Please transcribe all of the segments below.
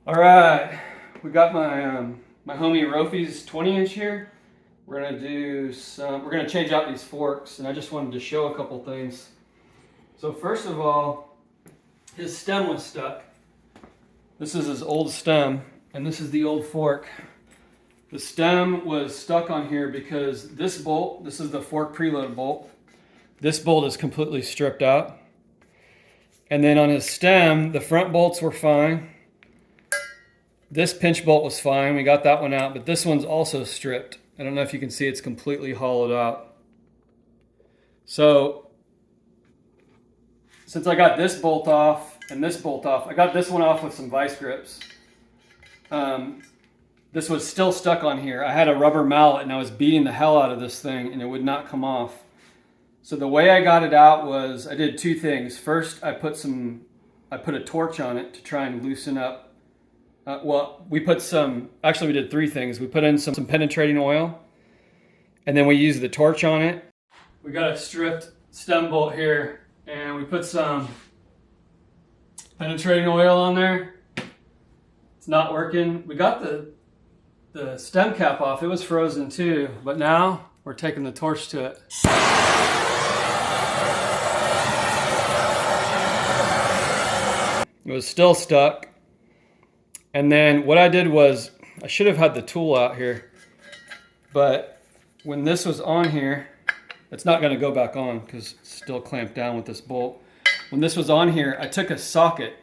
All right, we got my homie Rofi's 20-inch here. We're gonna change out these forks, and I just wanted to show a couple things. So first of all, his stem was stuck. This is his old stem, and this is the old fork. The stem was stuck on here because this bolt, this is the fork preload bolt. This bolt is completely stripped out. And then on his stem, the front bolts were fine. This pinch bolt was fine, we got that one out, but this one's also stripped. I don't know if you can see, it's completely hollowed out. So, since I got this bolt off and this bolt off, I got this one off with some vice grips. This was still stuck on here. I had a rubber mallet and I was beating the hell out of this thing and it would not come off. So the way I got it out was, I did two things. First, I put a torch on it to try and loosen up. We did three things. We put in some penetrating oil, and then we used the torch on it. We got a stripped stem bolt here, and we put some penetrating oil on there. It's not working. We got the stem cap off. It was frozen too, but now we're taking the torch to it. It was still stuck. And then what I did was, I should have had the tool out here, but when this was on here, it's not gonna go back on because it's still clamped down with this bolt. When this was on here, I took a socket.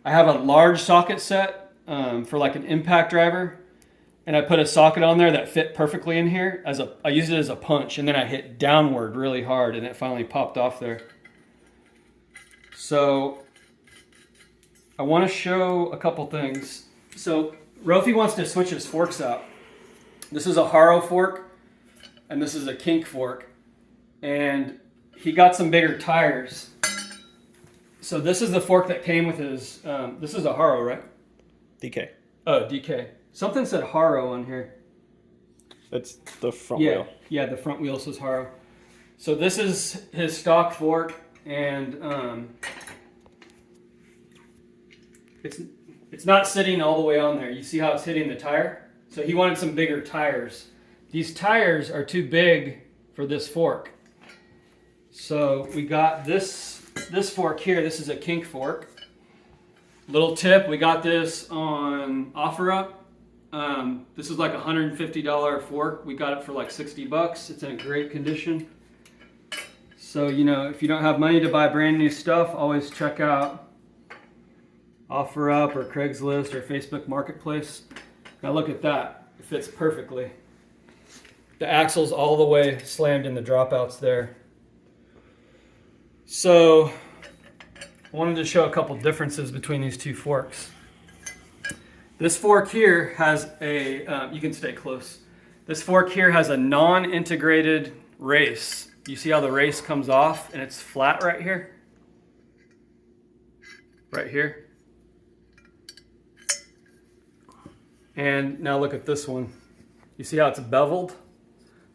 I have a large socket set for like an impact driver, and I put a socket on there that fit perfectly in here. I used it as a punch, and then I hit downward really hard, and it finally popped off there. So I want to show a couple things. So Rofi wants to switch his forks out. This is a Haro fork, and this is a kink fork. And he got some bigger tires. So this is the fork that came with his, this is a Haro, right? DK. Oh, DK. Something said Haro on here. It's the front wheel. Yeah, the front wheel says Haro. So this is his stock fork, and it's not sitting all the way on there. You see how it's hitting the tire? So he wanted some bigger tires. These tires are too big for this fork. So we got this fork here. This is a kink fork. Little tip, we got this on OfferUp. This is like a $150 fork. We got it for like 60 bucks. It's in great condition. So, you know, if you don't have money to buy brand new stuff, always check out OfferUp or Craigslist or Facebook Marketplace. Now look at that. It fits perfectly. The axle's all the way slammed in the dropouts there. So I wanted to show a couple differences between these two forks. This fork here has you can stay close. This fork here has a non-integrated race. You see how the race comes off and it's flat right here? Right here. And now look at this one. You see how it's beveled?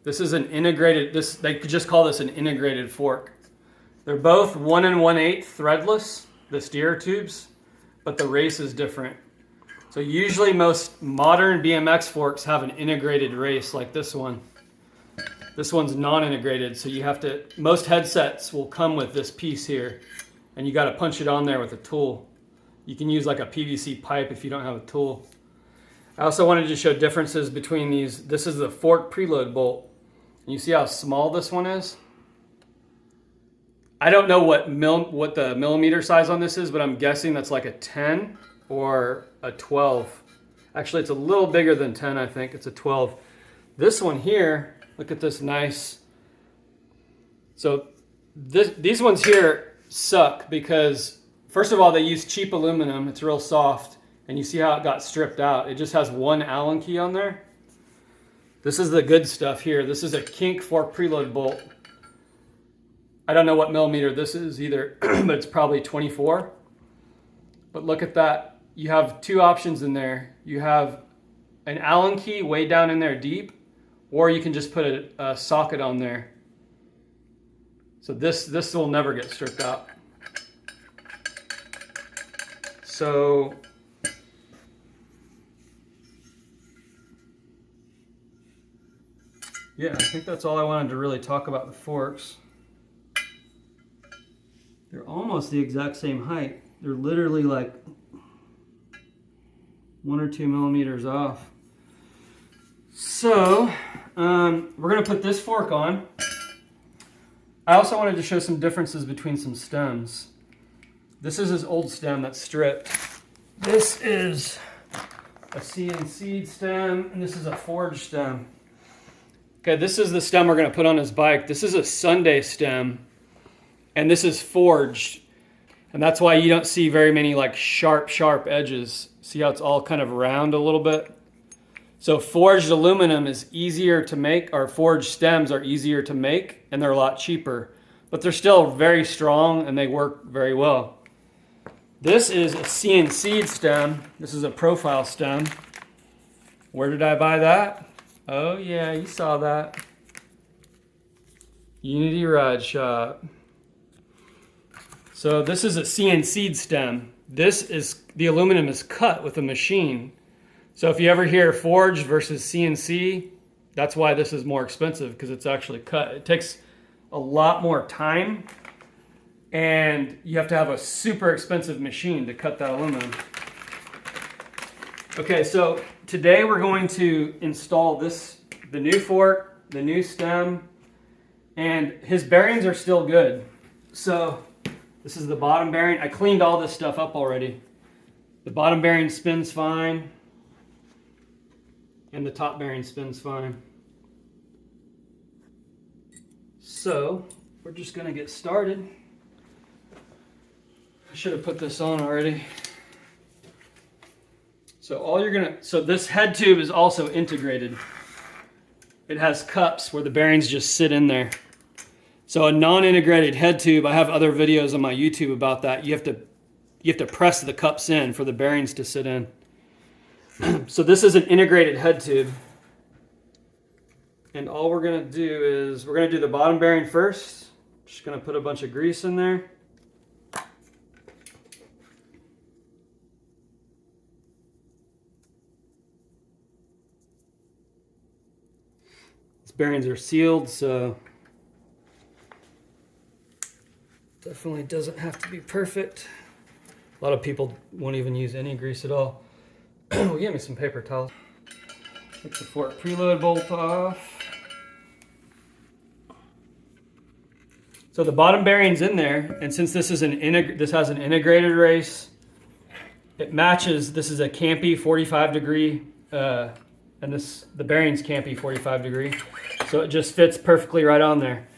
This is an integrated, they could just call this an integrated fork. They're both 1 1/8 threadless, the steer tubes, but the race is different. So usually most modern BMX forks have an integrated race like this one. This one's non-integrated, so you have to, most headsets will come with this piece here, and you gotta punch it on there with a tool. You can use like a PVC pipe if you don't have a tool. I also wanted to show differences between these. This is the fork preload bolt. And you see how small this one is? I don't know what the millimeter size on this is, but I'm guessing that's like a 10 or a 12. Actually, it's a little bigger than 10, I think. It's a 12. This one here, look at this nice. So these ones here suck because, first of all, they use cheap aluminum. It's real soft. And you see how it got stripped out. It just has one Allen key on there. This is the good stuff here. This is a kink fork preload bolt. I don't know what millimeter this is either, but it's probably 24. But look at that. You have two options in there. You have an Allen key way down in there deep, or you can just put a socket on there. So this will never get stripped out. So yeah, I think that's all I wanted to really talk about the forks. They're almost the exact same height. They're literally like 1 or 2 millimeters off. So we're gonna put this fork on. I also wanted to show some differences between some stems. This is his old stem that's stripped. This is a CNC stem, and this is a forged stem. Okay, this is the stem we're gonna put on his bike. This is a Sunday stem, and this is forged. And that's why you don't see very many like sharp edges. See how it's all kind of round a little bit? So forged aluminum is easier to make, or forged stems are easier to make, and they're a lot cheaper. But they're still very strong and they work very well. This is a CNC stem. This is a profile stem. Where did I buy that? Oh yeah, you saw that. Unity Ride Shop. So this is a CNC stem. The aluminum is cut with a machine. So if you ever hear forged versus CNC, that's why this is more expensive, because it's actually cut. It takes a lot more time, and you have to have a super expensive machine to cut that aluminum. Okay, so today we're going to install the new fork, the new stem, and his bearings are still good. So this is the bottom bearing. I cleaned all this stuff up already. The bottom bearing spins fine, and the top bearing spins fine. So we're just gonna get started. I should have put this on already. So this head tube is also integrated. It has cups where the bearings just sit in there. So a non-integrated head tube, I have other videos on my YouTube about that. You have to press the cups in for the bearings to sit in. So this is an integrated head tube. And all we're gonna do is, we're gonna do the bottom bearing first. Just gonna put a bunch of grease in there. These bearings are sealed, so definitely doesn't have to be perfect. A lot of people won't even use any grease at all. Give me some paper towels. Take the fork preload bolt off. So the bottom bearing's in there, and since this is this has an integrated race, it matches. This is a Campy 45 degree, and the bearing's Campy 45 degree, so it just fits perfectly right on there.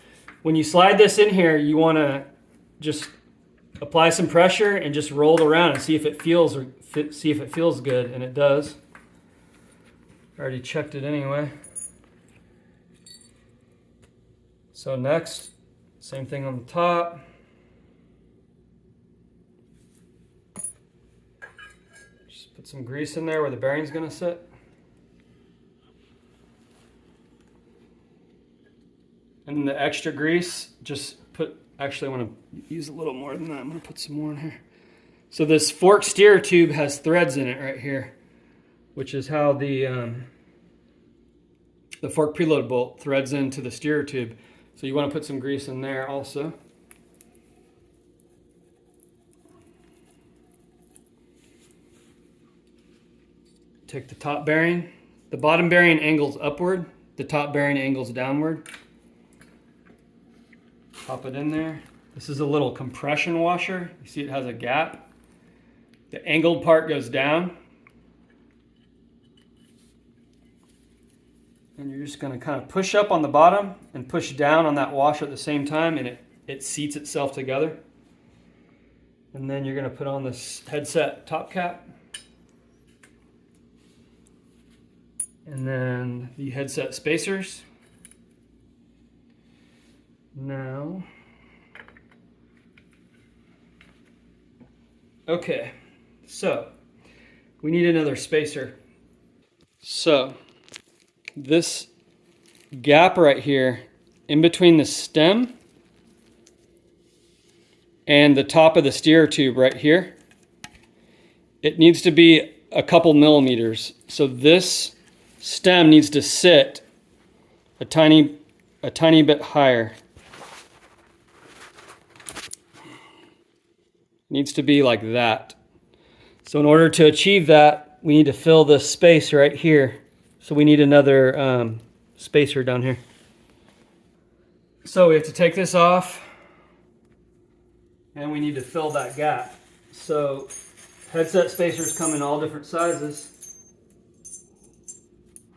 When you slide this in here, you want to just apply some pressure and just roll it around and see if it feels good, and it does. I already checked it anyway. So next, same thing on the top. Just put some grease in there where the bearing's gonna sit. And then the extra grease, actually I want to use a little more than that. I'm gonna put some more in here. So this fork steer tube has threads in it right here, which is how the fork preload bolt threads into the steer tube. So you want to put some grease in there also. Take the top bearing. The bottom bearing angles upward. The top bearing angles downward. Pop it in there. This is a little compression washer. You see it has a gap. The angled part goes down. And you're just going to kind of push up on the bottom and push down on that washer at the same time, and it seats itself together. And then you're going to put on this headset top cap. And then the headset spacers. Now, okay, so we need another spacer. So this gap right here in between the stem and the top of the steer tube right here, it needs to be a couple millimeters. So this stem needs to sit a tiny bit higher. Needs to be like that. So in order to achieve that, we need to fill the space right here. So we need another spacer down here. So we have to take this off, and we need to fill that gap. So headset spacers come in all different sizes.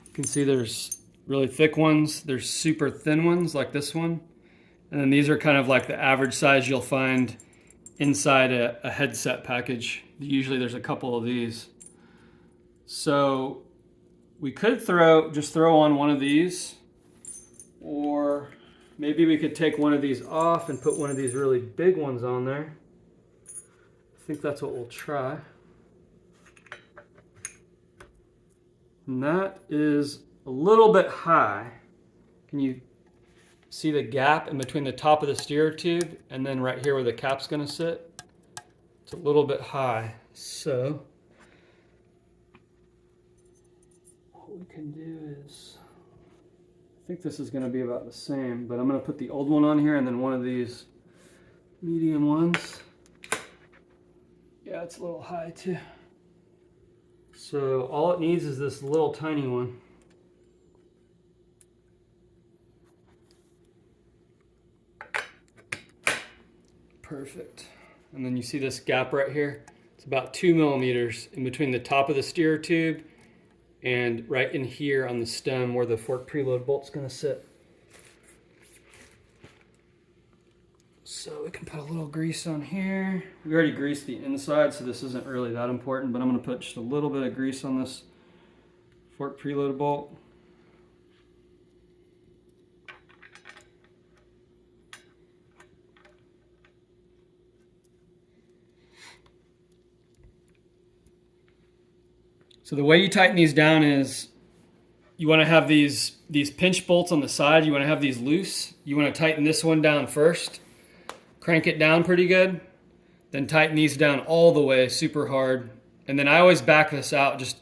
You can see there's really thick ones, there's super thin ones like this one, and then these are kind of like the average size you'll find inside a headset package. Usually there's a couple of these. So we could just throw on one of these, or maybe we could take one of these off and put one of these really big ones on there. I think that's what we'll try. And that is a little bit high. Can you see the gap in between the top of the steer tube and then right here where the cap's gonna sit? It's a little bit high. So what we can do is, I think this is gonna be about the same, but I'm gonna put the old one on here and then one of these medium ones. Yeah, it's a little high too. So all it needs is this little tiny one. Perfect. And then you see this gap right here? It's about 2 millimeters in between the top of the steer tube and right in here on the stem where the fork preload bolt's gonna sit. So we can put a little grease on here. We already greased the inside, so this isn't really that important, but I'm gonna put just a little bit of grease on this fork preload bolt. So the way you tighten these down is you want to have these pinch bolts on the side. You want to have these loose. You want to tighten this one down first. Crank it down pretty good. Then tighten these down all the way super hard. And then I always back this out just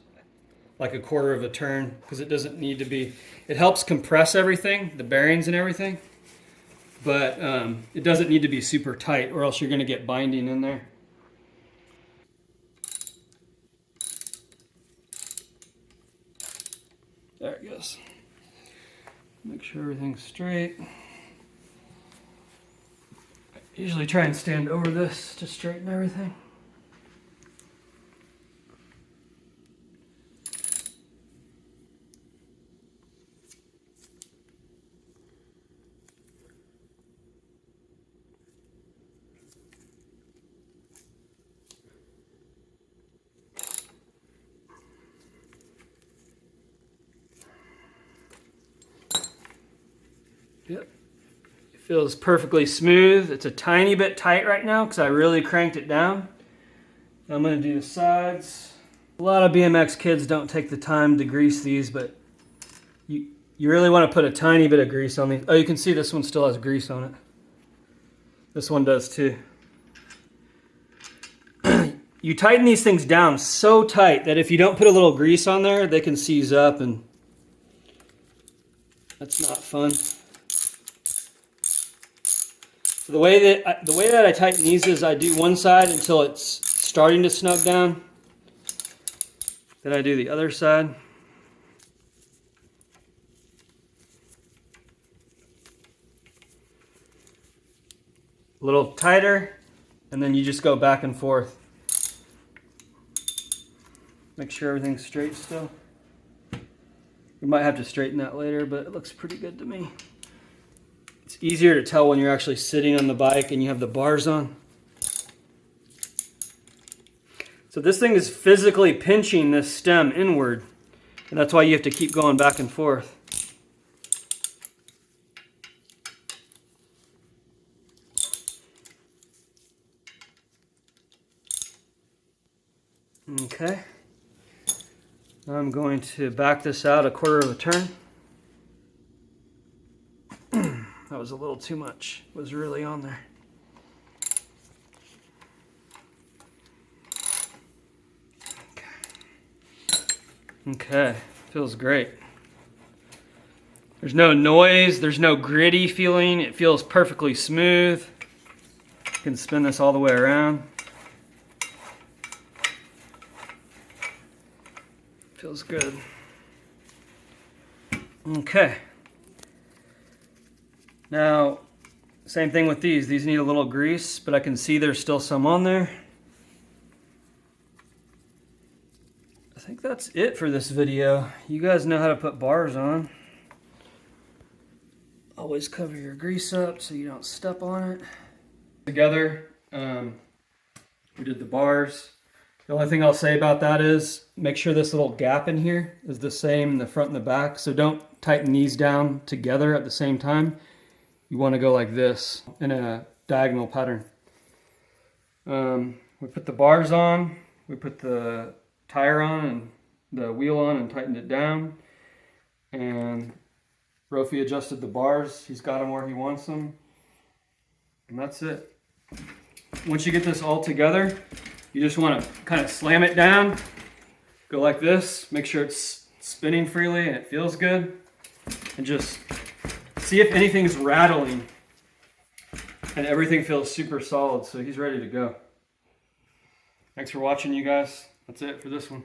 like a quarter of a turn because it doesn't need to be. It helps compress everything, the bearings and everything. But it doesn't need to be super tight or else you're going to get binding in there. There it goes. Make sure everything's straight. I usually try and stand over this to straighten everything. Yep. It feels perfectly smooth. It's a tiny bit tight right now because I really cranked it down. I'm going to do the sides. A lot of BMX kids don't take the time to grease these, but you really want to put a tiny bit of grease on these. Oh, you can see this one still has grease on it. This one does too. You tighten these things down so tight that if you don't put a little grease on there, they can seize up, and that's not fun. So the way that I tighten these is I do one side until it's starting to snug down. Then I do the other side. A little tighter, and then you just go back and forth. Make sure everything's straight still. You might have to straighten that later, but it looks pretty good to me. It's easier to tell when you're actually sitting on the bike and you have the bars on. So this thing is physically pinching this stem inward, and that's why you have to keep going back and forth. Okay. Now I'm going to back this out a quarter of a turn. That was a little too much. It was really on there. Okay, feels great. There's no noise, there's no gritty feeling. It feels perfectly smooth. You can spin this all the way around. Feels good. Okay. Now, same thing with these. These need a little grease, but I can see there's still some on there. I think that's it for this video. You guys know how to put bars on. Always cover your grease up so you don't step on it. Together, we did the bars. The only thing I'll say about that is make sure this little gap in here is the same in the front and the back. So don't tighten these down together at the same time. You want to go like this in a diagonal pattern. We put the bars on, we put the tire on and the wheel on and tightened it down. And Rofi adjusted the bars. He's got them where he wants them. And that's it. Once you get this all together, you just want to kind of slam it down. Go like this. Make sure it's spinning freely and it feels good. And just see if anything's rattling. And everything feels super solid. So he's ready to go. Thanks for watching, you guys. That's it for this one.